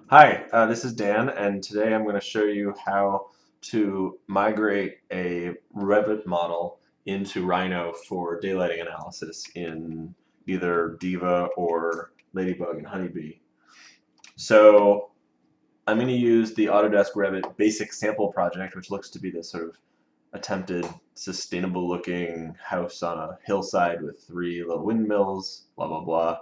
Hi, this is Dan, and today I'm going to show you how to migrate a Revit model into Rhino for daylighting analysis in either Diva or Ladybug and Honeybee. So I'm going to use the Autodesk Revit basic sample project, which looks to be this sort of attempted sustainable looking house on a hillside with three little windmills, blah, blah, blah,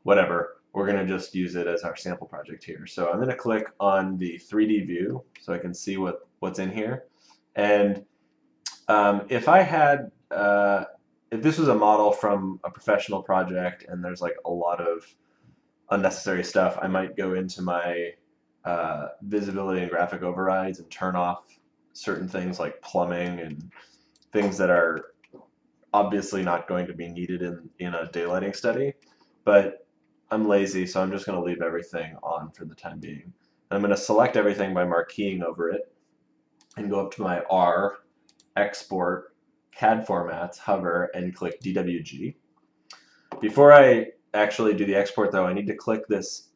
whatever. We're going to just use it as our sample project here. So I'm going to click on the 3D view so I can see what's in here. And if I had, if this was a model from a professional project and there's like a lot of unnecessary stuff, I might go into my visibility and graphic overrides and turn off certain things like plumbing and things that are obviously not going to be needed in a daylighting study. But I'm lazy, so I'm just going to leave everything on for the time being. And I'm going to select everything by marqueing over it and go up to my R, Export, CAD Formats, hover, and click DWG. Before I actually do the export, though, I need to click this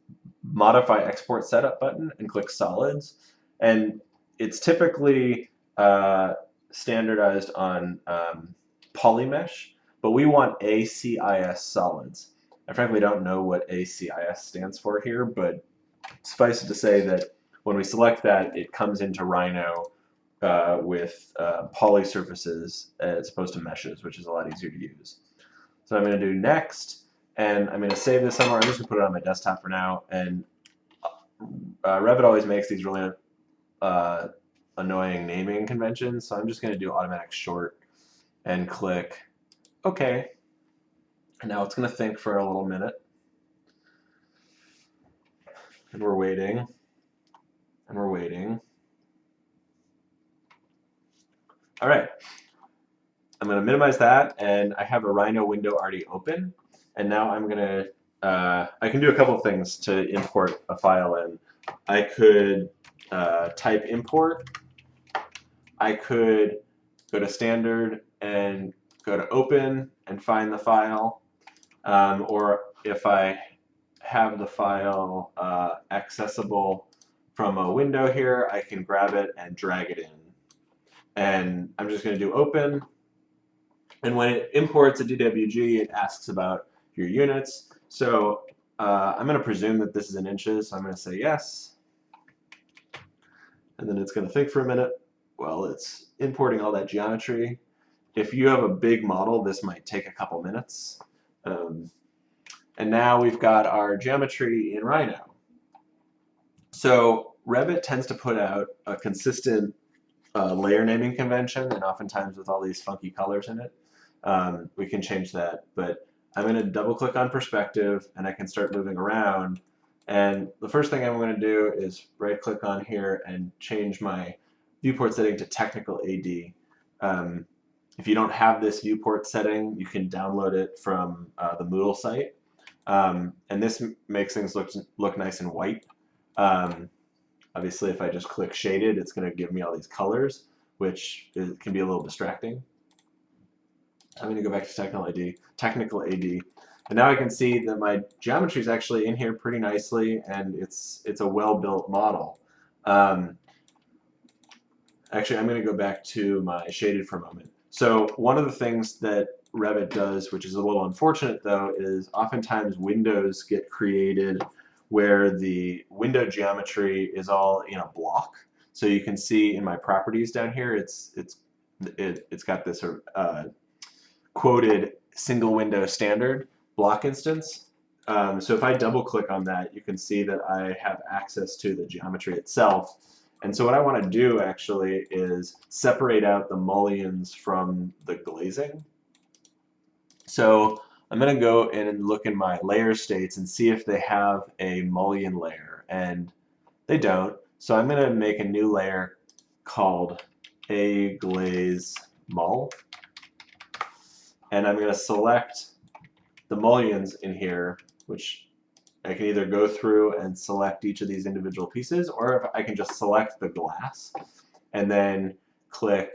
Modify Export Setup button and click Solids. And it's typically standardized on Polymesh, but we want ACIS solids. I frankly don't know what ACIS stands for here, but suffice it to say that when we select that, it comes into Rhino with poly surfaces as opposed to meshes, which is a lot easier to use. So I'm going to do next, and I'm going to save this somewhere. I'm just going to put it on my desktop for now. And Revit always makes these really uh, annoying naming conventions, so I'm just going to do automatic short and click OK. And now it's going to think for a little minute, and we're waiting, and we're waiting. All right, I'm going to minimize that, and I have a Rhino window already open. And now I'm going to, I can do a couple of things to import a file in. I could type import. I could go to standard and go to open and find the file. Or if I have the file accessible from a window here, I can grab it and drag it in. And I'm just going to do open. And when it imports a DWG, it asks about your units. So I'm going to presume that this is in inches. So I'm going to say yes. And then it's going to think for a minute while it's importing all that geometry. If you have a big model, this might take a couple minutes. And now we've got our geometry in Rhino. So Revit tends to put out a consistent layer naming convention, and oftentimes with all these funky colors in it. We can change that, but I'm going to double click on perspective and I can start moving around. And the first thing I'm going to do is right click on here and change my viewport setting to technical AD. If you don't have this viewport setting, you can download it from the Moodle site. And this makes things look nice and white. Obviously, if I just click shaded, it's going to give me all these colors, which can be a little distracting. I'm going to go back to technical AD, and now I can see that my geometry is actually in here pretty nicely, and it's a well-built model. Actually, I'm going to go back to my shaded for a moment. So one of the things that Revit does, which is a little unfortunate though, is oftentimes windows get created where the window geometry is all in a block. So you can see in my properties down here, it's got this sort of quoted single window standard block instance. So if I double click on that, you can see that I have access to the geometry itself. And so what I want to do actually is separate out the mullions from the glazing. So I'm going to go in and look in my layer states and see if they have a mullion layer, and they don't. So I'm going to make a new layer called A Glaze Mull, and I'm going to select the mullions in here, which I can either go through and select each of these individual pieces, or if I can just select the glass and then click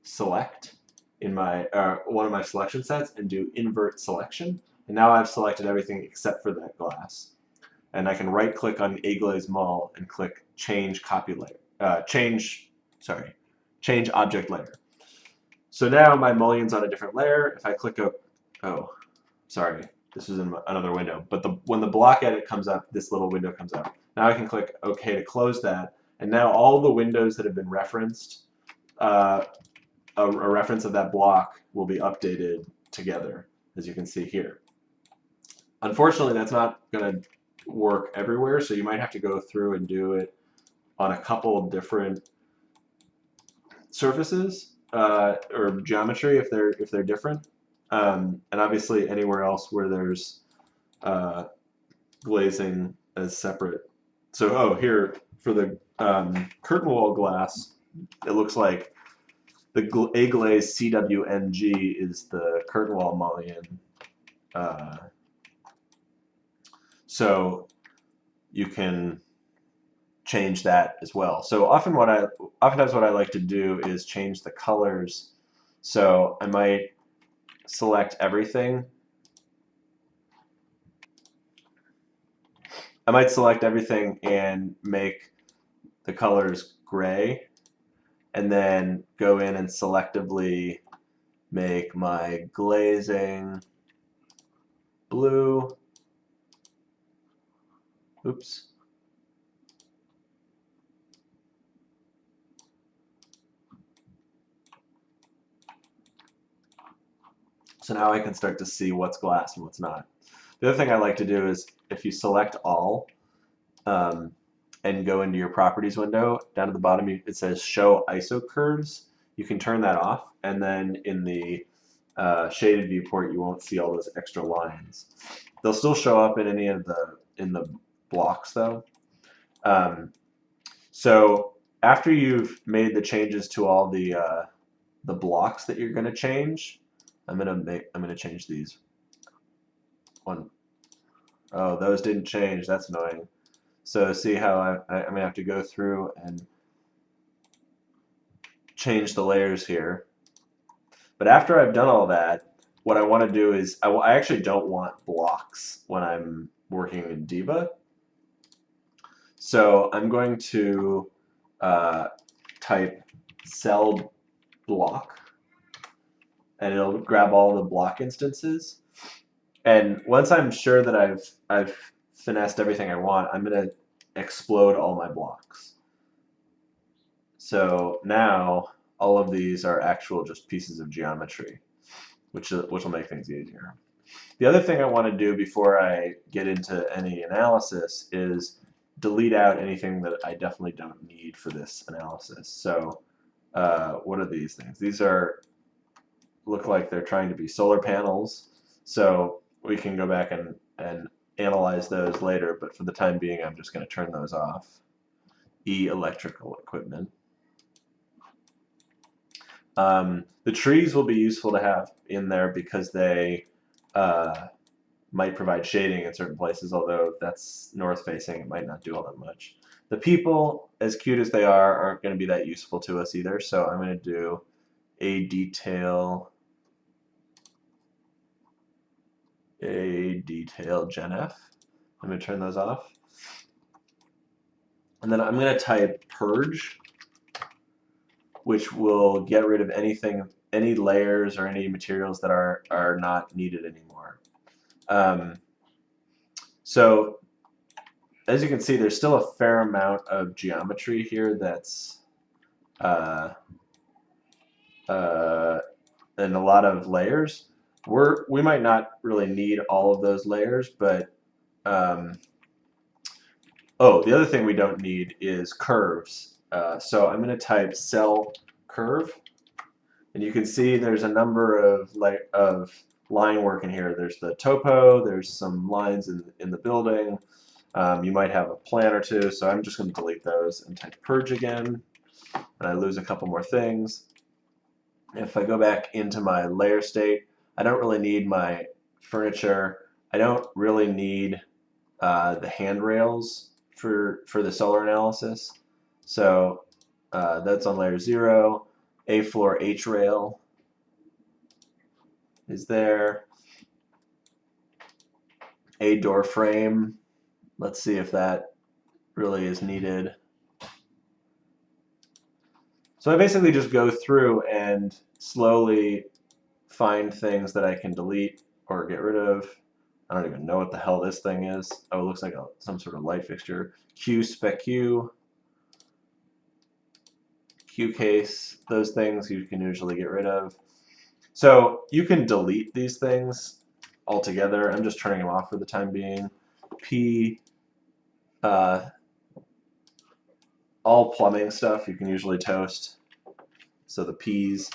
select in my one of my selection sets and do invert selection. And now I've selected everything except for that glass. and I can right click on a glaze mull and click change copy layer, change object layer. So now my mullion's on a different layer. If I click oh, sorry, this is in another window, but when the block edit comes up, this little window comes up. Now I can click OK to close that, and now all the windows that have been referenced, a reference of that block will be updated together, as you can see here. Unfortunately, that's not going to work everywhere, so you might have to go through and do it on a couple of different surfaces or geometry if they're different, and obviously anywhere else where there's glazing as separate. So here for the curtain wall glass, it looks like the A-glaze CWNG is the curtain wall mullion. So you can change that as well. So oftentimes what I like to do is change the colors. So I might select everything. And make the colors gray, and then go in and selectively make my glazing blue. Oops. So now I can start to see what's glass and what's not. The other thing I like to do is if you select all and go into your properties window, down at the bottom it says show ISO curves. You can turn that off, and then in the shaded viewport you won't see all those extra lines. They'll still show up in any of the blocks though. So after you've made the changes to all the blocks that you're going to change, I'm gonna change these. Oh, those didn't change. That's annoying. So see how I'm gonna have to go through and change the layers here. But after I've done all that, what I want to do is I actually don't want blocks when I'm working in Diva. So I'm going to type cell block, and it'll grab all the block instances. And once I'm sure that I've finessed everything I want, I'm going to explode all my blocks. So now all of these are actual just pieces of geometry, which will make things easier. The other thing I want to do before I get into any analysis is delete out anything that I definitely don't need for this analysis. So what are these things? These look like they're trying to be solar panels. So we can go back and analyze those later, but for the time being I'm just going to turn those off. Electrical equipment. The trees will be useful to have in there because they might provide shading in certain places, although that's north facing, it might not do all that much. The people, as cute as they are, aren't going to be that useful to us either, so I'm going to do a detail gen F. I'm going to turn those off. And then I'm going to type purge, which will get rid of anything, any layers or any materials that are not needed anymore. So as you can see, there's still a fair amount of geometry here that's and a lot of layers. We might not really need all of those layers, but oh, the other thing we don't need is curves. So I'm going to type cell curve, and you can see there's a number of line work in here. There's the topo, there's some lines in the building. You might have a plan or two, so I'm just going to delete those and type purge again, and I lose a couple more things. If I go back into my layer state, I don't really need my furniture. I don't really need the handrails for the solar analysis. So that's on layer 0. A floor H rail is there. A door frame Let's see if that really is needed. So I basically just go through and slowly find things that I can delete or get rid of. I don't even know what the hell this thing is. Oh, it looks like some sort of light fixture. Q spec Q, Q case, those things you can usually get rid of. So you can delete these things altogether. I'm just turning them off for the time being. P, all plumbing stuff you can usually toast. So the P's.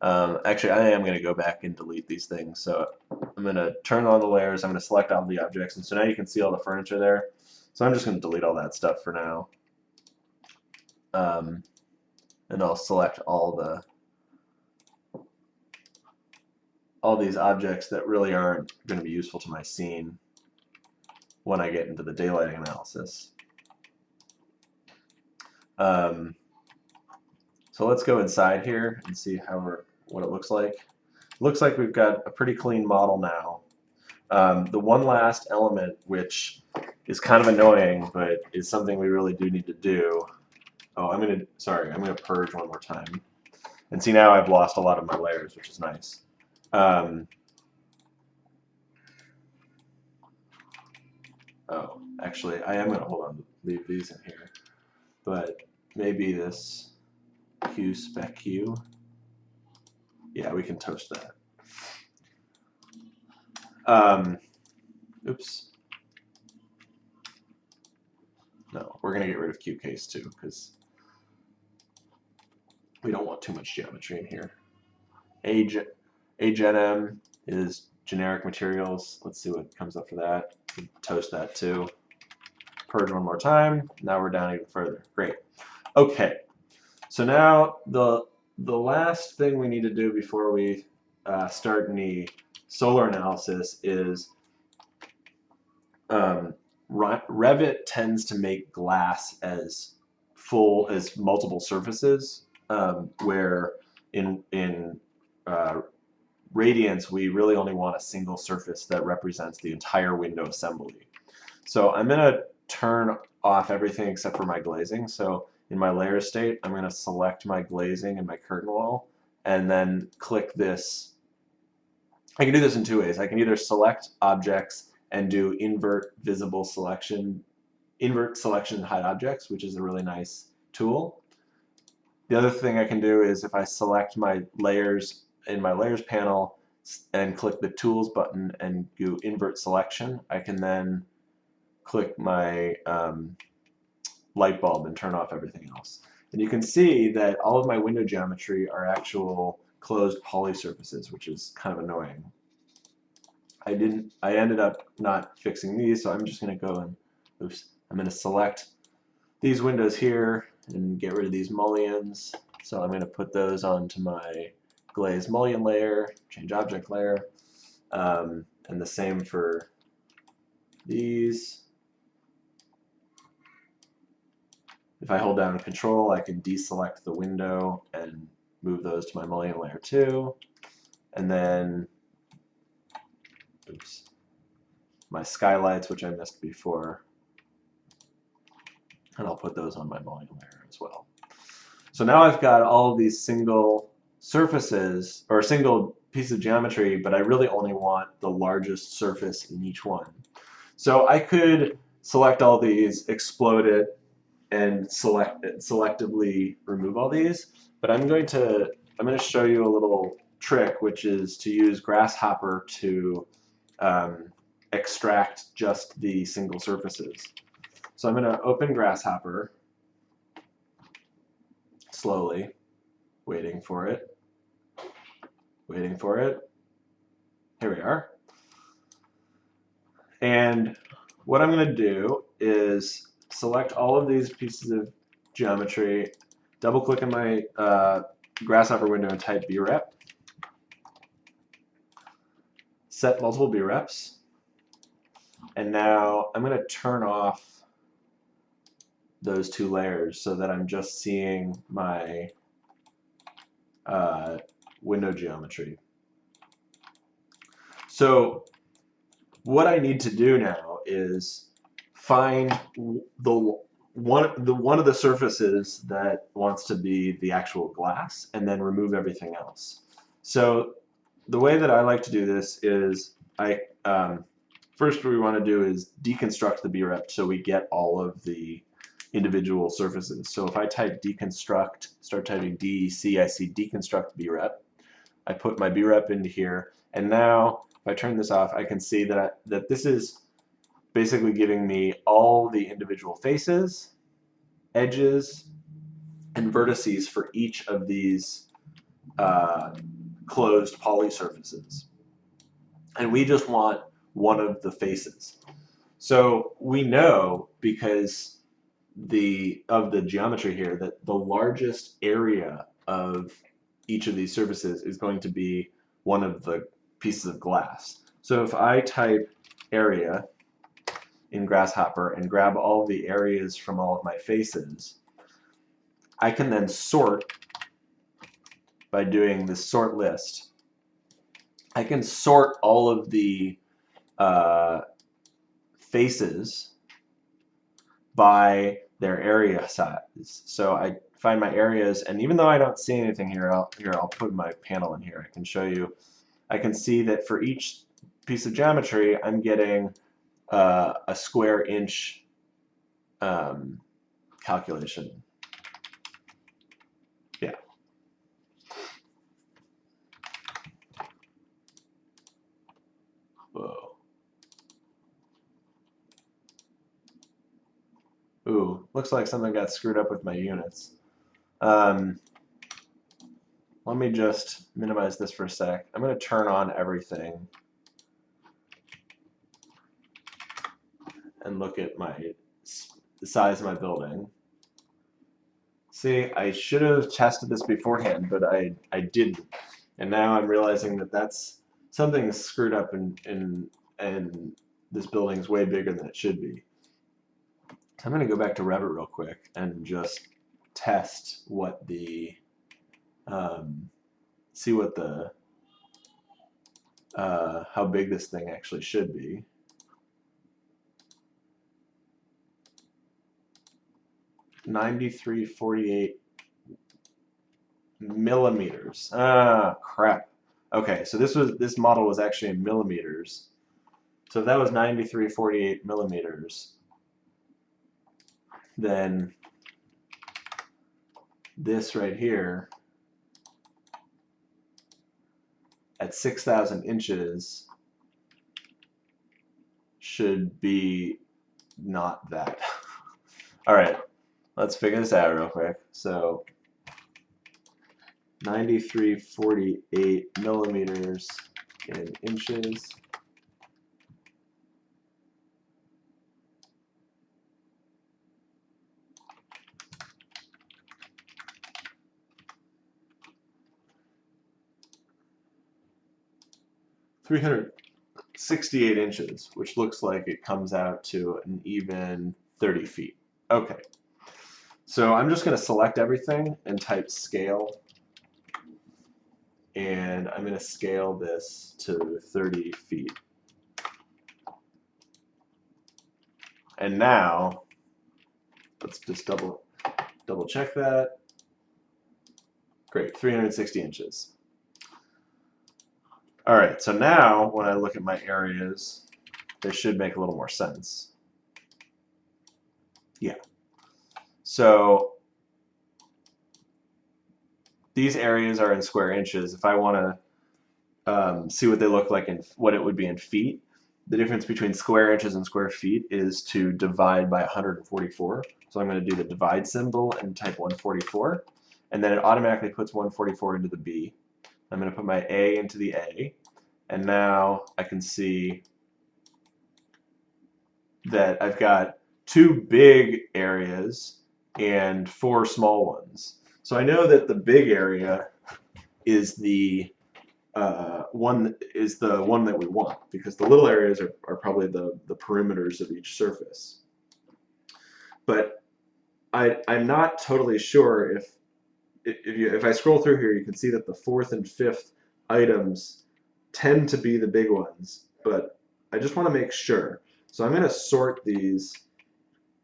Actually, I am going to go back and delete these things. So I'm going to turn on the layers. I'm going to select all the objects. And so now you can see all the furniture there. So I'm just going to delete all that stuff for now. And I'll select all these objects that really aren't going to be useful to my scene when I get into the daylighting analysis. So let's go inside here and see what it looks like. Looks like we've got a pretty clean model now. The one last element, which is kind of annoying, but is something we really do need to do. Oh, I'm gonna purge one more time. And see, now I've lost a lot of my layers, which is nice. Oh, actually, I am gonna hold on, leave these in here. But maybe this Q spec Q. Yeah, we can toast that. Oops. No, we're going to get rid of Q case too, because we don't want too much geometry in here. AgenM is generic materials. Let's see what comes up for that. Toast that too. Purge one more time. Now we're down even further. Great. Okay. So now the last thing we need to do before we start any solar analysis is Revit tends to make glass as full as multiple surfaces, where in Radiance we really only want a single surface that represents the entire window assembly. So I'm going to turn off everything except for my glazing. So in my layer state, I'm going to select my glazing and my curtain wall, and then click this. I can do this in two ways. I can either select objects and do invert selection and hide objects, which is a really nice tool. The other thing I can do is if I select my layers in my layers panel and click the tools button and do invert selection, I can then click my light bulb and turn off everything else. And you can see that all of my window geometry are actual closed poly surfaces, which is kind of annoying. I ended up not fixing these, so I'm just going to go and, I'm going to select these windows here and get rid of these mullions. So I'm going to put those onto my glazed mullion layer, change object layer, and the same for these. If I hold down Control, I can deselect the window and move those to my mullion layer too. And then, my skylights, which I missed before, and I'll put those on my mullion layer as well. So now I've got all of these single surfaces, or single pieces of geometry, but I really only want the largest surface in each one. So I could select all these, explode it, and selectively remove all these, but I'm going to show you a little trick, which is to use Grasshopper to extract just the single surfaces. So I'm going to open Grasshopper slowly, waiting for it. Here we are. And what I'm going to do is select all of these pieces of geometry, double click in my Grasshopper window and type brep, set multiple breps, and now I'm going to turn off those two layers so that I'm just seeing my window geometry. So what I need to do now is find one of the surfaces that wants to be the actual glass, and then remove everything else. So the way that I like to do this is first what we want to do is deconstruct the BREP so we get all of the individual surfaces. So if I type deconstruct, start typing DEC, I see deconstruct BREP. I put my BREP into here, and now if I turn this off, I can see that this is basically giving me all the individual faces, edges, and vertices for each of these closed poly surfaces. And we just want one of the faces. So we know, because of the geometry here, that the largest area of each of these surfaces is going to be one of the pieces of glass. So if I type area in Grasshopper and grab all the areas from all of my faces, I can then sort by doing the sort list. I can sort all of the faces by their area size. So I find my areas, and even though I don't see anything here, I'll put my panel in here. I can show you. I can see that for each piece of geometry, I'm getting a square inch calculation. Yeah. Whoa. Ooh, looks like something got screwed up with my units. Let me just minimize this for a sec. I'm going to turn on everything and look at the size of my building. See, I should have tested this beforehand, but I didn't. And now I'm realizing that that's something screwed up, and this building is way bigger than it should be. So I'm going to go back to Revit real quick and just test what the see what the how big this thing actually should be. (9348 millimeters. Ah, crap. Okay, so this model was actually in millimeters. So if that was 9348 millimeters, then this right here at 6,000 inches should be not that. All right, let's figure this out real quick. So 9348 millimeters in inches. (368 inches, which looks like it comes out to an even 30 feet. Okay, so I'm just going to select everything and type scale, and I'm going to scale this to 30 feet. And now, let's just double check that. Great, 360 inches. All right, so now when I look at my areas, they should make a little more sense. Yeah. So these areas are in square inches. If I want to see what they look like and what it would be in feet, the difference between square inches and square feet is to divide by 144. So I'm going to do the divide symbol and type 144, and then it automatically puts 144 into the B. I'm going to put my A into the A, and now I can see that I've got 2 big areas and 4 small ones. So I know that the big area is the one that we want, because the little areas are probably the perimeters of each surface. But I'm not totally sure if I scroll through here, you can see that the 4th and 5th items tend to be the big ones, but I just want to make sure. So I'm going to sort these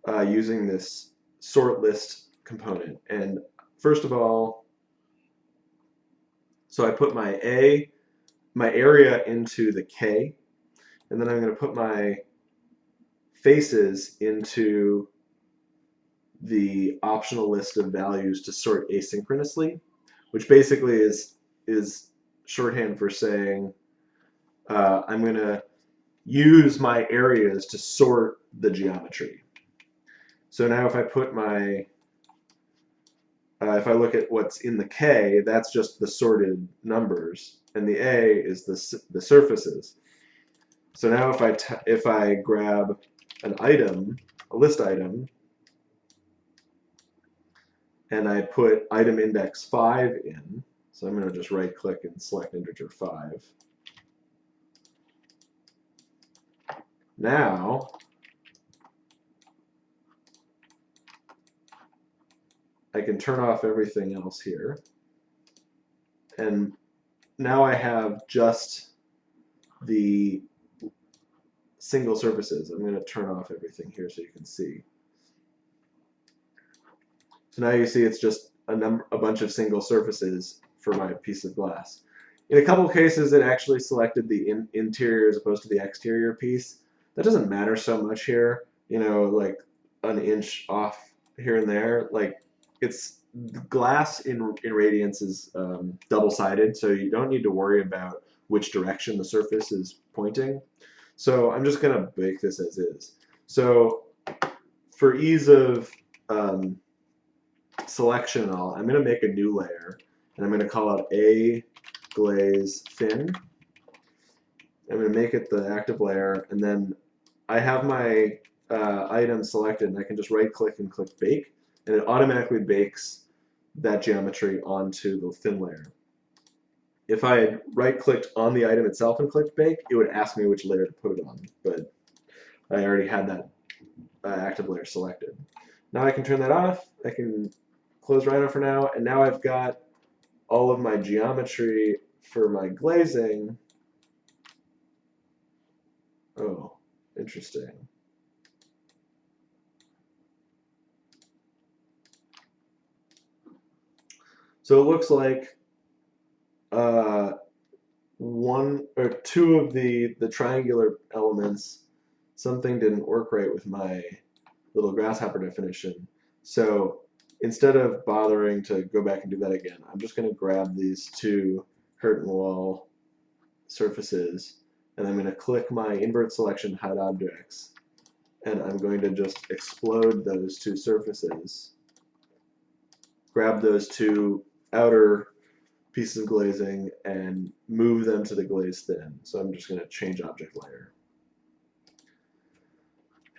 using this sort list component. And first of all, so I put my area into the K, and then I'm going to put my faces into the optional list of values to sort asynchronously, which basically is shorthand for saying I'm going to use my areas to sort the geometry. So now if I put my if I look at what's in the K, that's just the sorted numbers, and the A is the surfaces. So now if I grab an item, a list item, and I put item index 5 in, so I'm going to just right click and select integer 5. Now I can turn off everything else here, and now I have just the single surfaces. I'm going to turn off everything here so you can see. So now you see it's just a bunch of single surfaces for my piece of glass. In a couple cases, it actually selected the interior as opposed to the exterior piece. That doesn't matter so much here. You know, like an inch off here and there. Like it's glass in radiance is double-sided, so you don't need to worry about which direction the surface is pointing. So I'm just going to bake this as is. So for ease of selection, I'm going to make a new layer, and I'm going to call it A glaze thin. I'm going to make it the active layer, and then I have my item selected, and I can just right-click and click Bake, and it automatically bakes that geometry onto the thin layer. If I had right-clicked on the item itself and clicked Bake, it would ask me which layer to put it on, but I already had that active layer selected. Now I can turn that off. I can close Rhino for now, and now I've got all of my geometry for my glazing. Oh, interesting. So it looks like one or two of the triangular elements, something didn't work right with my little grasshopper definition. So instead of bothering to go back and do that again, I'm just going to grab these two curtain wall surfaces, and I'm going to click my invert selection hide objects, and I'm going to just explode those two surfaces, grab those two outer pieces of glazing, and move them to the glaze thin. So I'm just going to change object layer.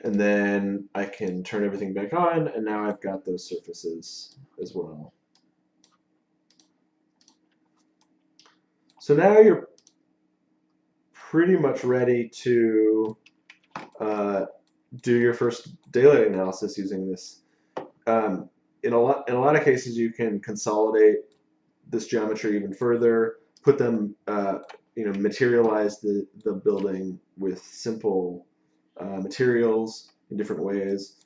And then I can turn everything back on, and now I've got those surfaces as well. So now you're pretty much ready to do your first daylight analysis using this. In a lot of cases, you can consolidate this geometry even further, put them, materialize the building with simple materials in different ways.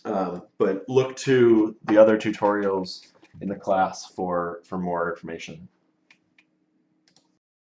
But look to the other tutorials in the class for more information.